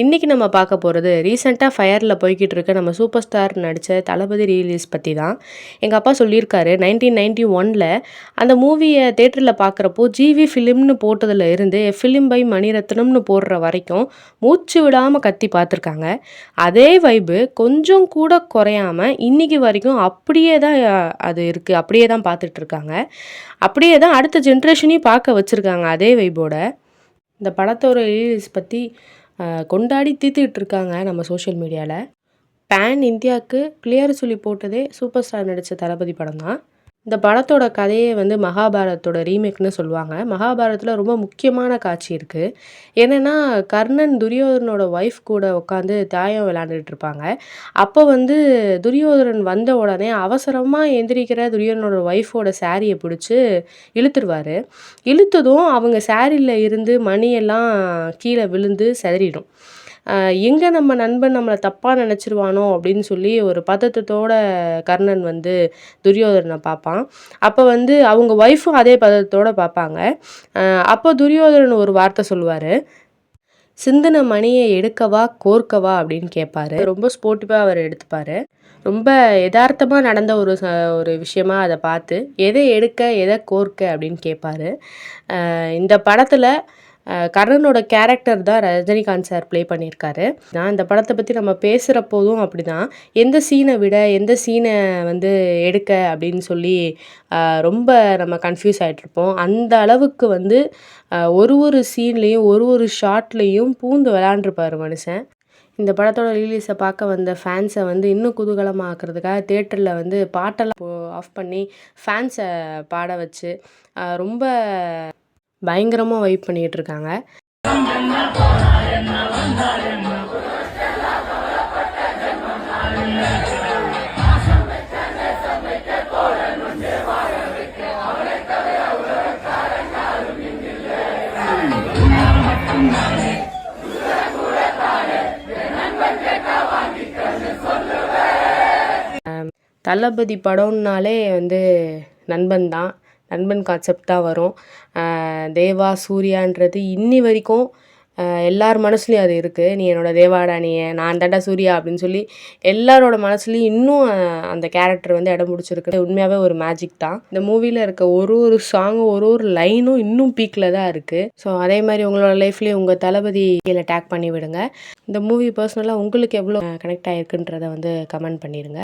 இன்றைக்கி நம்ம பார்க்க போகிறது ரீசெண்டாக ஃபயரில் போய்கிட்டு இருக்க நம்ம சூப்பர் ஸ்டார் நடித்த தளபதி ரீலீஸ் பற்றி தான். எங்கள் அப்பா சொல்லியிருக்காரு 1991 அந்த மூவியை தேட்டரில் பார்க்குறப்போ ஜிவி ஃபிலிம்னு போட்டதில் இருந்து ஃபிலிம் பை மணிரத்னம்னு போடுற வரைக்கும் மூச்சு விடாமல் கத்தி பார்த்துருக்காங்க. அதே வைப்பு கொஞ்சம் கூட குறையாமல் இன்றைக்கி வரைக்கும் அப்படியே தான் அது இருக்குது, அப்படியே தான் பார்த்துட்ருக்காங்க. அப்படியே தான் அடுத்த ஜென்ரேஷனையும் பார்க்க வச்சுருக்காங்க அதே வைப்போட. இந்த படத்தோட ரிலீஸ் பற்றி கொண்டாடி தீர்த்துக்கிட்டு இருக்காங்க நம்ம சோஷியல் மீடியாவில். பேன் இந்தியாவுக்கு கிளியர் சொல்லி போட்டதே சூப்பர் ஸ்டார் நடித்த தளபதி படம் தான். இந்த படத்தோட கதையே மகாபாரதத்தோட ரீமேக்னு சொல்லுவாங்க. மகாபாரதத்தில் ரொம்ப முக்கியமான காட்சி இருக்குது. என்னென்னா, கர்ணன் துரியோதனோட ஒய்ஃப் கூட உட்காந்து தாயம் விளையாண்டுட்டு இருப்பாங்க. அப்போ துரியோதனன் வந்த உடனே அவசரமாக எந்திரிக்கிற துரியோதனோட ஒய்ஃபோட சாரியை பிடிச்சி இழுத்துருவார். இழுத்ததும் அவங்க சாரியில் இருந்து மணியெல்லாம் கீழே விழுந்து சிதறிடும். எங்கே நம்ம நண்பன் நம்மளை தப்பாக நினச்சிருவானோ அப்படின்னு சொல்லி ஒரு பதட்டத்தோட கர்ணன் துரியோதனை பார்ப்பான். அப்போ அவங்க ஒய்ஃபும் அதே பதட்டத்தோடு பார்ப்பாங்க. அப்போ துரியோதனன் ஒரு வார்த்தை சொல்லுவார், சிந்தின மணியை எடுக்கவா கோர்க்கவா அப்படின்னு கேட்பார். ரொம்ப ஸ்போர்ட்டிவாக அவர் எடுத்துப்பார். ரொம்ப யதார்த்தமாக நடந்த ஒரு விஷயமா அதை பார்த்து எதை எடுக்க எதை கோர்க்க அப்படின்னு கேட்பார். இந்த படத்தில் கர்ணனோட கேரக்டர் தான் ரஜினிகாந்த் சார் ப்ளே பண்ணியிருக்காரு. நான் இந்த படத்தை பற்றி நம்ம பேசுகிற போதும் அப்படி தான், எந்த சீனை விட எந்த சீனை எடுக்க அப்படின்னு சொல்லி ரொம்ப நம்ம கன்ஃபியூஸ் ஆகிட்ருப்போம். அந்த அளவுக்கு ஒரு சீன்லேயும் ஒரு ஷாட்லேயும் பூந்து விளையாண்டுருப்பார் மனுஷன். இந்த படத்தோட ரிலீஸை பார்க்க வந்த ஃபேன்ஸை இன்னும் குதூகலமாக ஆக்கிறதுக்காக தேட்டரில் பாட்டெல்லாம் ஆஃப் பண்ணி ஃபேன்ஸை பாட வச்சு ரொம்ப பயங்கரமாக வைப் பண்ணிகிட்டு இருக்காங்க. தளபதி படம்னாலே நண்பன் தான், நண்பன் கான்செப்ட் தான் வரும். தேவா சூர்யான்றது இன்னி வரைக்கும் எல்லார் மனசுலையும் அது இருக்குது. நீ என்னோட தேவாடா, நீ நான் தாண்டா சூர்யா அப்படின்னு சொல்லி எல்லாரோட மனசுலையும் இன்னும் அந்த கேரக்டர் இடம் பிடிச்சிருக்கு. உண்மையாகவே ஒரு மேஜிக் தான். இந்த மூவியில் இருக்க ஒரு சாங்கும் ஒரு லைனும் இன்னும் பீக்கில் தான் இருக்குது. ஸோ அதே மாதிரி உங்களோட லைஃப்லேயும் உங்கள் தளபதி கீழே டேக் பண்ணி விடுங்க. இந்த மூவி பர்சனலாக உங்களுக்கு எவ்வளோ கனெக்ட் ஆகிருக்குன்றதை கமெண்ட் பண்ணிடுங்க.